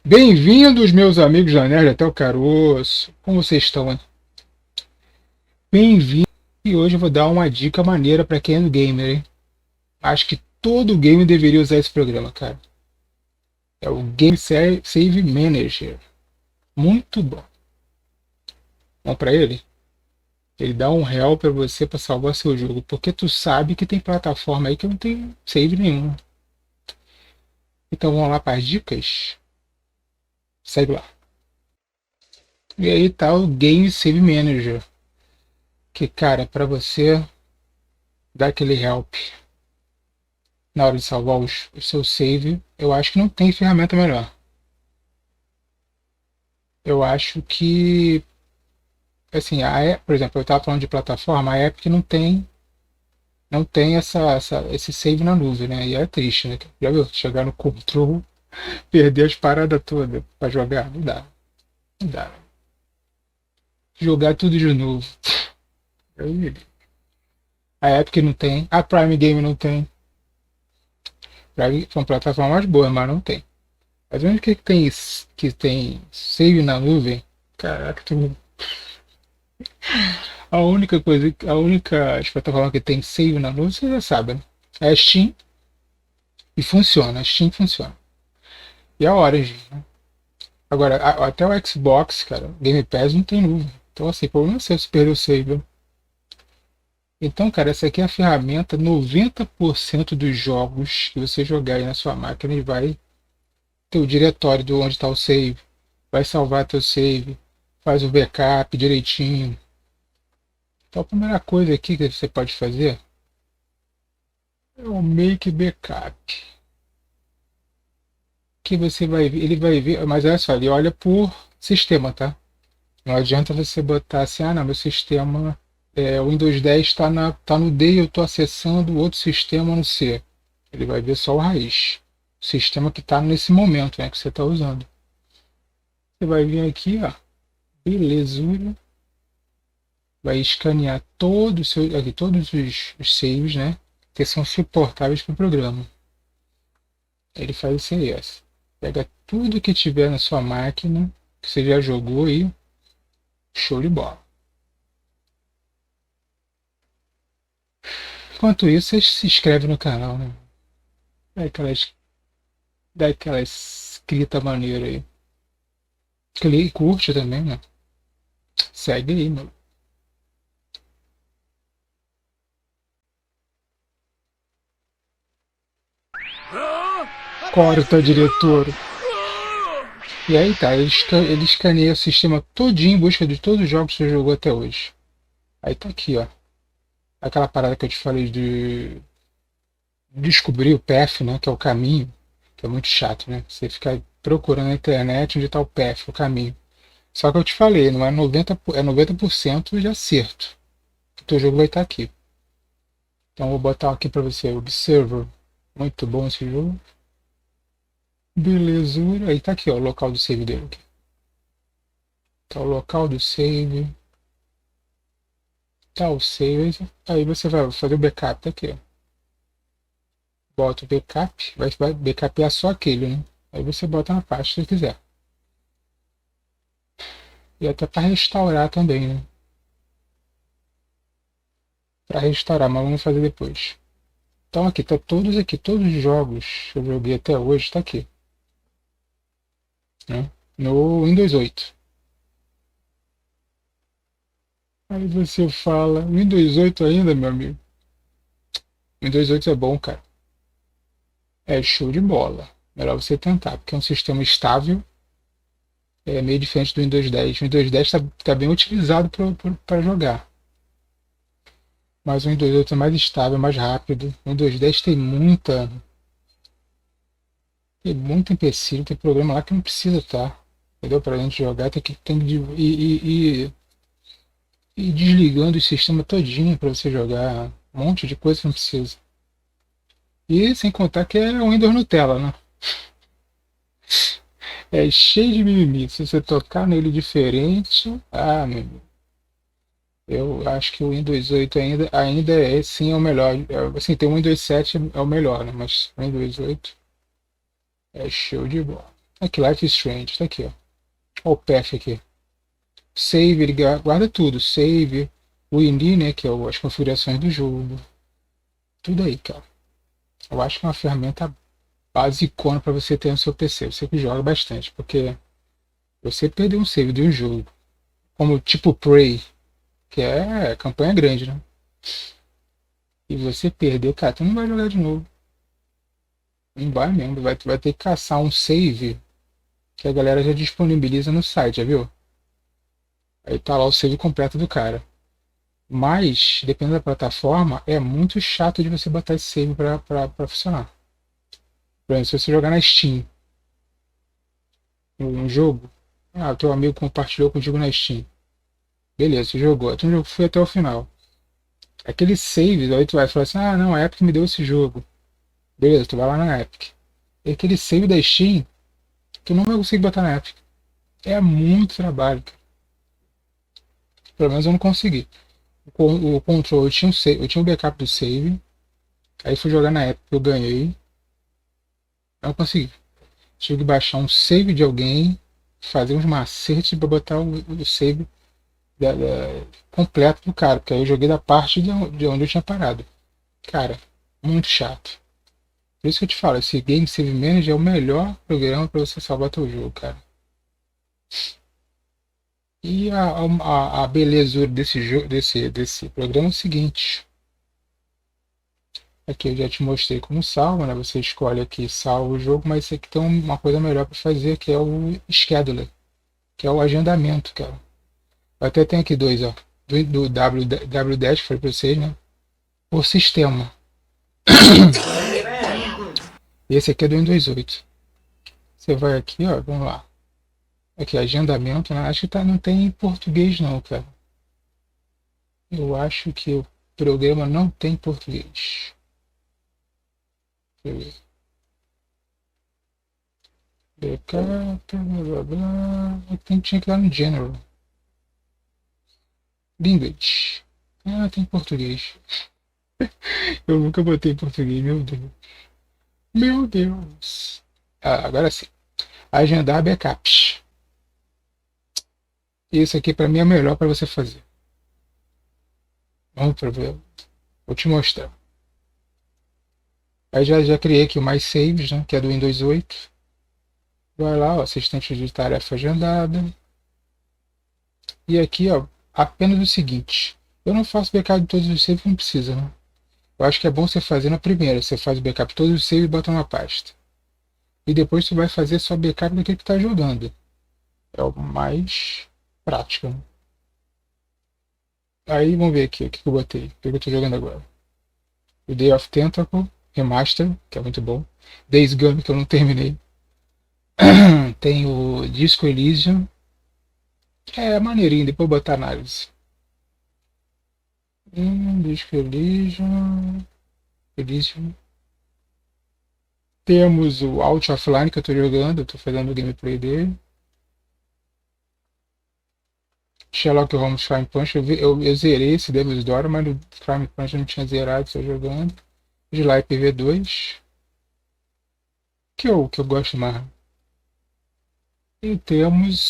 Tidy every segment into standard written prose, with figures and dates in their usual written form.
Bem-vindos, meus amigos da Nerd até o Caroço. Como vocês estão, hein? Bem-vindos. E hoje eu vou dar uma dica maneira para quem é no gamer, hein? Acho que todo gamer deveria usar esse programa, cara. É o Game Save Manager. Muito bom. Vamos para ele? Ele dá um real para você para salvar seu jogo, porque tu sabe que tem plataforma aí que não tem save nenhum. Então vamos lá para as dicas? Segue lá. E aí tá o Game Save Manager, que cara, para você dar aquele help na hora de salvar o seu save, eu acho que não tem ferramenta melhor. Eu acho que, assim, por exemplo, eu estava falando de plataforma, a Epic não tem esse save na nuvem, né? E é triste, né? Já viu? Chegar no control, perder as paradas todas para jogar, não dá, não dá. Jogar tudo de novo. Aí, a Epic não tem, a Prime Game não tem. São plataformas boas, mas não tem. Mas onde que tem save na nuvem? Caraca, a única plataforma que tem save na nuvem, você já sabe, né? É a Steam e funciona. A Steam funciona. E a Origin, né? Agora, até o Xbox, cara, Game Pass não tem nuvem. Então, assim, problema é seu se perder o save. Então, cara, essa aqui é a ferramenta. 90% dos jogos que você jogar aí na sua máquina, ele vai ter o diretório de onde está o save. Vai salvar teu save. Faz o backup direitinho. Então, a primeira coisa aqui que você pode fazer é o Make Backup. Que você vai ver, ele vai ver, mas olha só, ele olha por sistema, tá? Não adianta você botar assim, ah, não, meu sistema, o Windows 10 tá no D e eu estou acessando outro sistema no C. Ele vai ver só o raiz, o sistema que está nesse momento, né, que você está usando. Você vai vir aqui, ó, belezura, vai escanear todos os saves, né, que são suportáveis para o programa. Ele faz isso aí, ó. Pega tudo que tiver na sua máquina, que você já jogou aí, show de bola. Enquanto isso, você se inscreve no canal, né? Dá aquela escrita maneira aí. Clique, curte também, né? Segue aí, meu. Corta, diretor. E aí tá, ele escaneia o sistema todinho em busca de todos os jogos que você jogou até hoje. Aí tá aqui, ó. Aquela parada que eu te falei de descobrir o path, né? Que é o caminho. Que é muito chato, né? Você ficar procurando na internet onde está o path, o caminho. Só que eu te falei, não é 90, é 90% de acerto. O teu jogo vai estar aqui. Então vou botar aqui para você, Observer. Muito bom esse jogo. Belezura. Aí tá aqui, ó, o local do save dele. Aqui. Tá o local do save. Tá o save. Aí você vai fazer o backup, tá aqui, ó. Bota o backup. Vai backupear só aquele, né? Aí você bota na pasta se quiser. E até para restaurar também, né? Para restaurar, mas vamos fazer depois. Então todos os jogos que eu joguei até hoje, tá aqui. Né? No Windows 8. Aí você fala, Windows 8 ainda, meu amigo? Windows 8 é bom, cara. É show de bola. Melhor você tentar, porque é um sistema estável. É meio diferente do Windows 10. O Windows 10 tá bem utilizado para jogar. Mas o Windows 8 é mais estável, mais rápido. O Windows 10 tem muito empecilho, tem programa lá que não precisa estar. Entendeu? Para a gente jogar, tem que ir desligando o sistema todinho para você jogar. Um monte de coisa que não precisa. E sem contar que é o Windows Nutella, né? É cheio de mimimi. Se você tocar nele diferente, meu amigo, eu acho que o Windows 8 ainda é sim é o melhor. Assim, tem o Windows 7 é o melhor, né? Mas o Windows 8 é show de bola. Aqui, Life is Strange, tá aqui, ó. Ó o path aqui. Save, ele guarda tudo. Save, o INI, né, que é as configurações do jogo. Tudo aí, cara. Eu acho que é uma ferramenta basicona para você ter no seu PC. Você que joga bastante, porque você perdeu um save de um jogo, como tipo Prey, que é campanha grande, né? E você perder, cara, tu não vai jogar de novo. Não vai mesmo. Tu vai ter que caçar um save que a galera já disponibiliza no site, já viu? Aí tá lá o save completo do cara. Mas, dependendo da plataforma, é muito chato de você botar esse save pra funcionar. Por exemplo, se você jogar na Steam um jogo, o teu amigo compartilhou contigo na Steam. Beleza, você jogou. Tu foi até o final. Aquele save, aí tu vai falar assim, ah não, a Epic me deu esse jogo. Beleza, tu vai lá na Epic. E aquele save da Steam, tu não vai conseguir botar na Epic. É muito trabalho, cara. Pelo menos eu não consegui. O control, eu tinha um backup do save. Aí fui jogar na Epic, eu ganhei. Não consegui. Tive que baixar um save de alguém, fazer uns macetes para botar o save completo do cara, porque aí eu joguei da parte de onde eu tinha parado. Cara, muito chato. Por isso que eu te falo, esse Game Save Manager é o melhor programa para você salvar teu jogo, cara. E a belezura desse jogo, desse programa é o seguinte. Aqui eu já te mostrei como salva, né? Você escolhe aqui salva o jogo, mas esse aqui tem uma coisa melhor para fazer, que é o Scheduler, que é o agendamento, cara. Eu até tenho aqui dois, ó. Do W10, que foi para vocês, né? Por sistema. Esse aqui é do Windows 8. Você vai aqui, ó, vamos lá. Aqui, agendamento, né? Acho que não tem em português não, cara. Eu acho que o programa não tem português. Deixa eu ver. Backup, blá blá blá. Tinha que ir lá no General. Language. Ah, tem português. Eu nunca botei em português, meu Deus. Meu Deus. Ah, agora sim. Agendar backups. Isso aqui para mim é melhor para você fazer. Vamos para ver. Vou te mostrar. Aí já criei aqui o Mais Saves, né, que é do Windows 8. Vai lá, ó, assistente de tarefa agendada. E aqui, ó, apenas o seguinte. Eu não faço backup de todos os saves, não precisa, né? Eu acho que é bom você fazer na primeira. Você faz o backup de todos os saves e bota numa pasta. E depois você vai fazer só backup daquele que está jogando. É o mais prático, né? Aí vamos ver aqui o que eu botei. O que eu estou jogando agora. O Day of Tentacle Remaster, que é muito bom. Days Gone, que eu não terminei. Tem o Disco Elysium. É maneirinho, depois botar análise. Disco Elysium. Elysium. Temos o Out Offline que eu estou jogando, eu estou fazendo o gameplay dele. Sherlock Holmes Crime Punch, eu zerei esse Devil's Daughter, mas no Crime Punch eu não tinha zerado, estou jogando. De lá IPv2, que eu gosto mais. E temos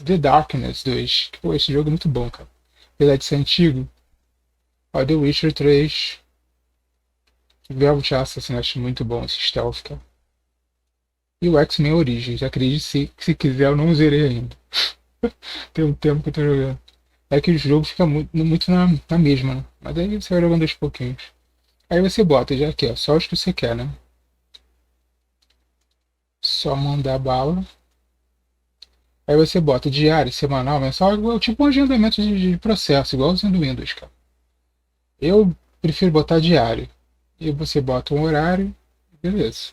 The Darkness 2. Pô, esse jogo é muito bom, cara. Apesar de ser antigo. Ó, The Witcher 3. Velvet Assassin, acho muito bom esse stealth, cara. E o X-Men Origins, acredite se quiser, eu não zerei ainda. Tem um tempo que eu tô jogando. É que o jogo fica muito na mesma, né? Mas aí você vai jogando aos pouquinhos. Aí você bota já aqui, ó, só os que você quer, né? Só mandar bala. Aí você bota diário, semanal, mensal, igual, tipo um agendamento de processo, igualzinho do Windows, cara. Eu prefiro botar diário. E você bota um horário, beleza.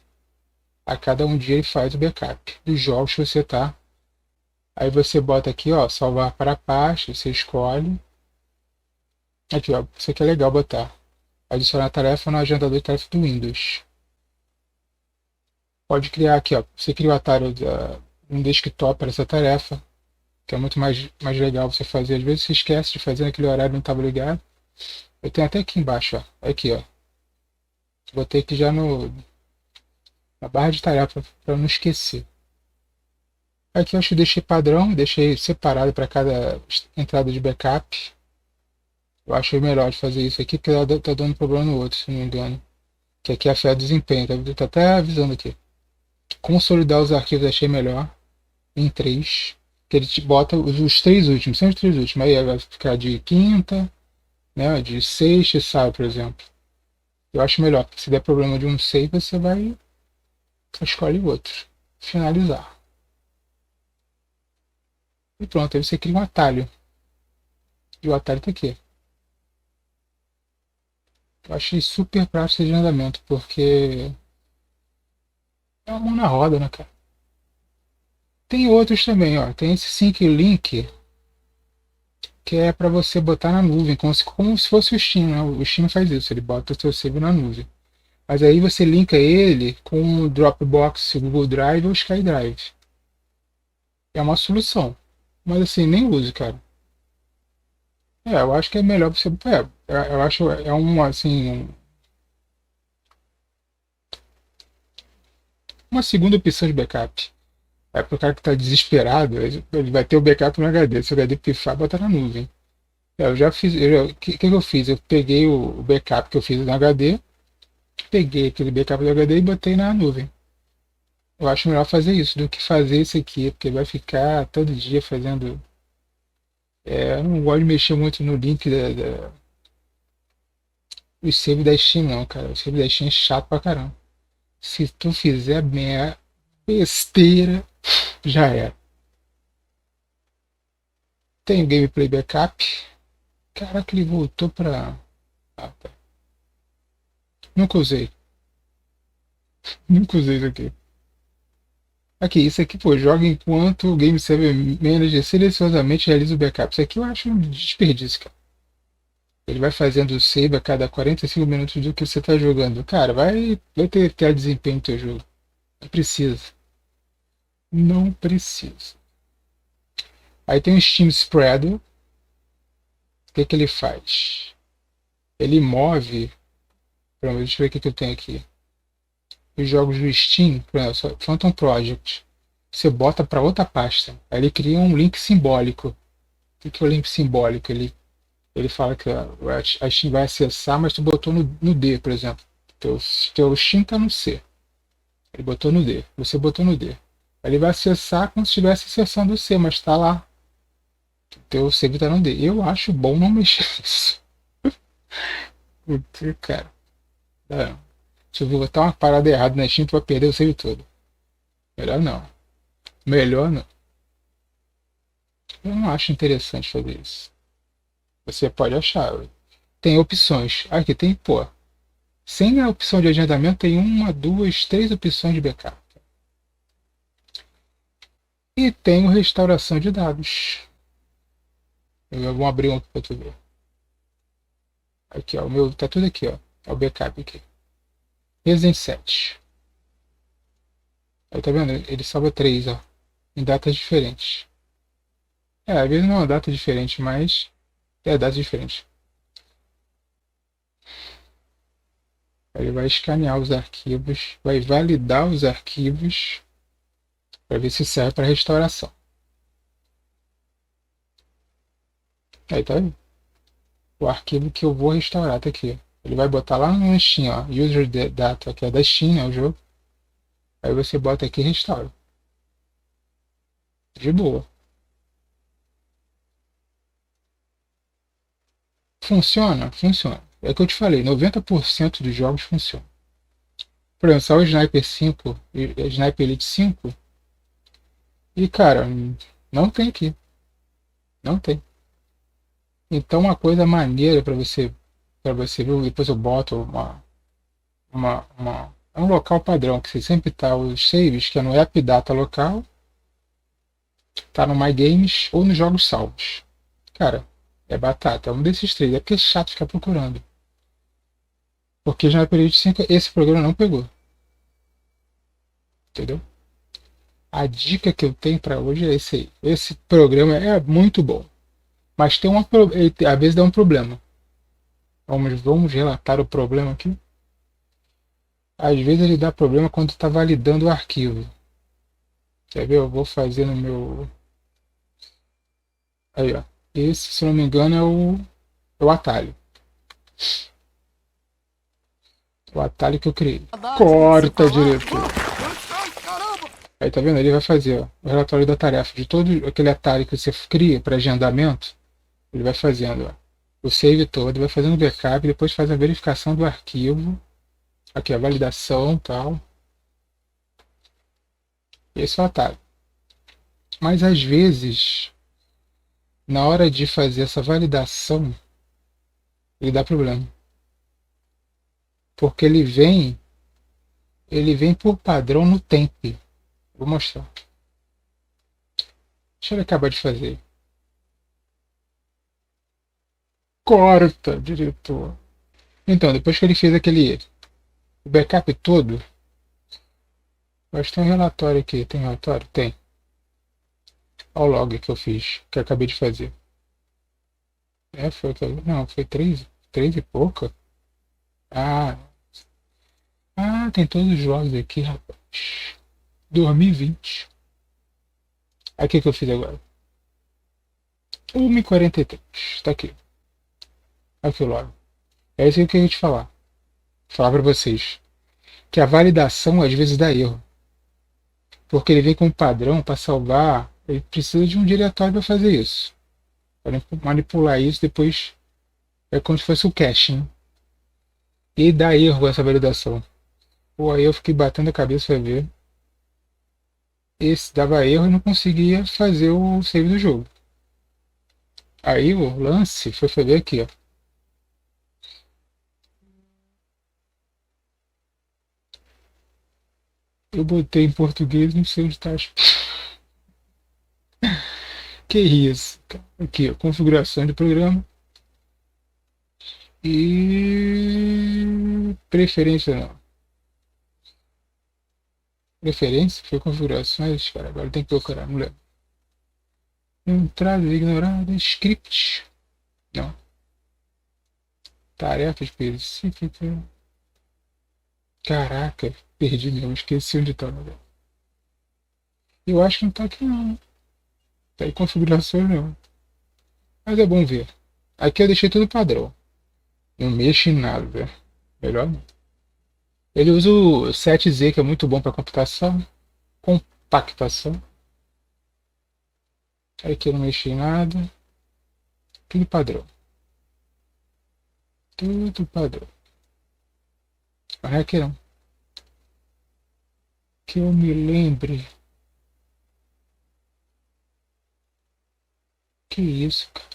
A cada um dia ele faz o backup dos jogos que você tá. Aí você bota aqui, ó, salvar para a pasta, você escolhe. Aqui, ó, isso aqui é legal botar. Adicionar tarefa no agendador de tarefa do Windows. Pode criar aqui, ó. Você cria o atalho um desktop para essa tarefa, que é muito mais legal você fazer. Às vezes você esquece de fazer naquele horário não estava ligado. Eu tenho até aqui embaixo, ó. Aqui, ó. Botei aqui já no A barra de tarefa para não esquecer. Aqui eu acho que deixei padrão, deixei separado para cada entrada de backup. Eu acho melhor de fazer isso aqui, porque tá dando problema no outro, se não me engano. Que aqui afeta o desempenho, tá até avisando aqui. Consolidar os arquivos achei melhor, em 3. Que ele te bota os 3 últimos, são os 3 últimos. Aí vai ficar de quinta, né, de sexta e sábado, por exemplo. Eu acho melhor, porque se der problema de um save, você vai escolhe o outro. Finalizar. E pronto, aí você cria um atalho. E o atalho tá aqui. Eu achei super prático de andamento, porque é uma mão na roda, né, cara? Tem outros também, ó. Tem esse Sync Link, que é para você botar na nuvem, como se fosse o Steam, né? O Steam faz isso, ele bota o seu save na nuvem. Mas aí você linka ele com o Dropbox, o Google Drive ou o SkyDrive. É uma solução. Mas assim, nem use, cara. Eu acho que é melhor você. Eu acho é um assim. Uma segunda opção de backup. É pro cara que tá desesperado, ele vai ter o backup no HD. Se o HD pifar, bota na nuvem. Eu já fiz. O que eu fiz? Eu peguei o backup que eu fiz no HD, peguei aquele backup do HD e botei na nuvem. Eu acho melhor fazer isso do que fazer isso aqui, porque vai ficar todo dia fazendo. Eu não gosto de mexer muito no link do save da Steam, não, cara. O save da Steam é chato pra caramba. Se tu fizer minha besteira, já era. Tem o gameplay backup. Caraca, ele voltou pra. Ah, tá. Nunca usei. Nunca usei isso aqui. Aqui, isso aqui, pô, joga enquanto o Game Server Manager silenciosamente realiza o backup. Isso aqui eu acho um desperdício, cara. Ele vai fazendo o save a cada 45 minutos do que você tá jogando. Cara, vai ter desempenho no teu jogo. Não precisa. Não precisa. Aí tem o Steam Spreader. O que ele faz? Ele move. Pronto, deixa eu ver o que eu tenho aqui. Os jogos do Steam, por exemplo, Phantom Project. Você bota para outra pasta. Aí ele cria um link simbólico. O que é o link simbólico? Ele fala que a Steam vai acessar, mas tu botou no D, por exemplo. Teu Steam tá no C. Ele botou no D. Você botou no D. Aí ele vai acessar como se estivesse acessando o C, mas tá lá. Teu save tá no D. Eu acho bom não mexer nisso. Porque, cara, é, se eu botar uma parada errada na Steam, tu vai perder o save todo. Melhor não. Melhor não. Eu não acho interessante fazer isso. Você pode achar. Tem opções. Aqui tem, pô. Sem a opção de agendamento, tem uma, duas, três opções de backup. E tem o restauração de dados. Eu vou abrir um para tu ver. Aqui, ó. O meu tá tudo aqui, ó. É o backup aqui. Resident 7. Aí tá vendo? Ele salva três, ó. Em datas diferentes. Às vezes não é uma data diferente, mas é data diferente. Ele vai escanear os arquivos, vai validar os arquivos para ver se serve para restauração. Aí tá aí. O arquivo que eu vou restaurar tá aqui. Ele vai botar lá no Steam, ó, user data, que é da Steam, né, o jogo. Aí você bota aqui e restaura. De boa. Funciona? Funciona. É o que eu te falei, 90% dos jogos funcionam. Por exemplo, só o Sniper 5 e Sniper Elite 5. E cara, não tem aqui. Não tem. Então uma coisa maneira para você ver, depois eu boto é um local padrão que você sempre tá os saves, que é no App Data local, tá no My Games ou nos jogos salvos. Cara, é batata, é um desses três, é porque é chato ficar procurando. Porque já na Period 5 esse programa não pegou. Entendeu? A dica que eu tenho para hoje é esse aí. Esse programa é muito bom. Mas tem uma, às vezes dá um problema. Vamos relatar o problema aqui. Às vezes ele dá problema quando está validando o arquivo. Quer ver? Eu vou fazer no meu. Aí, ó. Esse, se não me engano, é o atalho. O atalho que eu criei. Corta, diretor. Aí tá vendo? Ele vai fazer ó, o relatório da tarefa de todo aquele atalho que você cria para agendamento. Ele vai fazendo ó, o save todo, vai fazendo o backup, depois faz a verificação do arquivo. Aqui a validação e tal. Esse é o atalho. Mas às vezes, na hora de fazer essa validação, ele dá problema. Porque ele vem por padrão no temp. Vou mostrar. Deixa ele acabar de fazer. Corta, diretor. Então, depois que ele fez aquele backup todo, mas tem um relatório aqui. Tem relatório? Tem. Olha o log que eu fiz, que eu acabei de fazer. Foi que não, foi três e pouca. Ah, tem todos os logs aqui, rapaz. 2020. Aí o que eu fiz agora? 1h43. Tá aqui. Aqui o log. É isso que eu ia te falar. Falar pra vocês. Que a validação às vezes dá erro. Porque ele vem com um padrão para salvar. Ele precisa de um diretório para fazer isso. Para manipular isso, depois é como se fosse o caching. E dá erro essa validação. Pô, aí eu fiquei batendo a cabeça para ver. Esse dava erro e não conseguia fazer o save do jogo. Aí o lance foi fazer aqui, ó. Eu botei em português, não sei onde tá. Que isso? Aqui, ó, configuração de programa. E preferência não. Preferência foi configurações, cara. Agora tem que procurar, não lembro. Entrada ignorada, script. Não. Tarefa específica. Caraca, perdi mesmo, esqueci onde tá. Eu acho que não tá aqui não. Tá em configurações não. Mas é bom ver. Aqui eu deixei tudo padrão. Não mexo em nada. Melhor não. Ele usa o 7Z, que é muito bom para computação. Compactação. Aqui eu não mexi em nada. Tudo padrão. Tudo padrão. Não é aqui não. Que eu me lembre. Que isso, cara?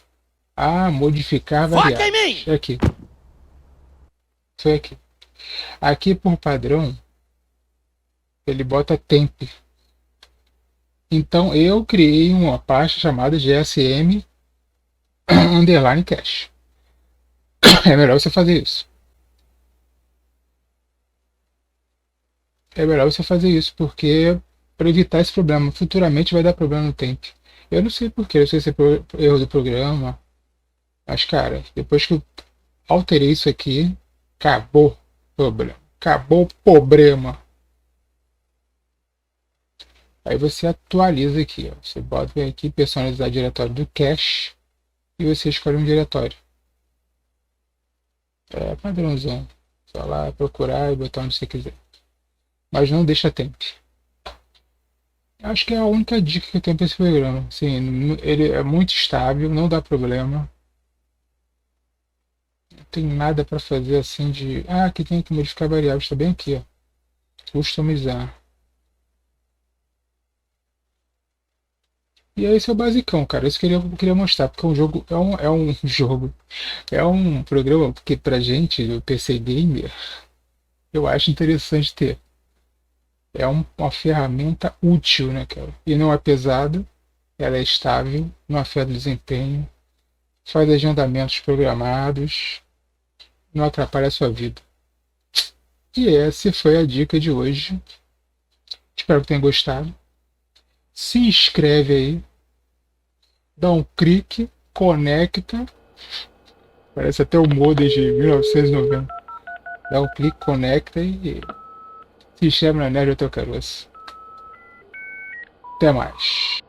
Ah, modificar variáveis. É aqui. Foi aqui. Aqui por padrão, ele bota temp. Então eu criei uma pasta chamada GSM underline cache. É melhor você fazer isso. É melhor você fazer isso, porque para evitar esse problema, futuramente vai dar problema no temp. Eu não sei porquê, não sei se é erro do programa. Mas, cara, depois que eu alterei isso aqui, acabou o problema. Acabou o problema. Aí você atualiza aqui, ó. Você bota vem aqui, personalizar diretório do cache e você escolhe um diretório. É padrãozão. Só lá procurar e botar onde você quiser. Mas não deixa temp. Acho que é a única dica que eu tenho para esse programa. Sim, ele é muito estável, não dá problema. Não tem nada para fazer assim de. Ah, aqui tem que modificar variáveis. Está bem aqui, ó. Customizar. E esse é o basicão, cara. Isso que eu queria mostrar, porque é um jogo, é um jogo, é um programa que pra gente, do PC Gamer, eu acho interessante ter. É uma ferramenta útil, né, cara? E não é pesada, ela é estável, não afeta o desempenho, faz agendamentos programados, não atrapalha a sua vida. E essa foi a dica de hoje. Espero que tenha gostado. Se inscreve aí, dá um clique, conecta. Parece até o modem de 1990. Dá um clique, conecta e Se chama na neve, eu tô caroço. Até mais.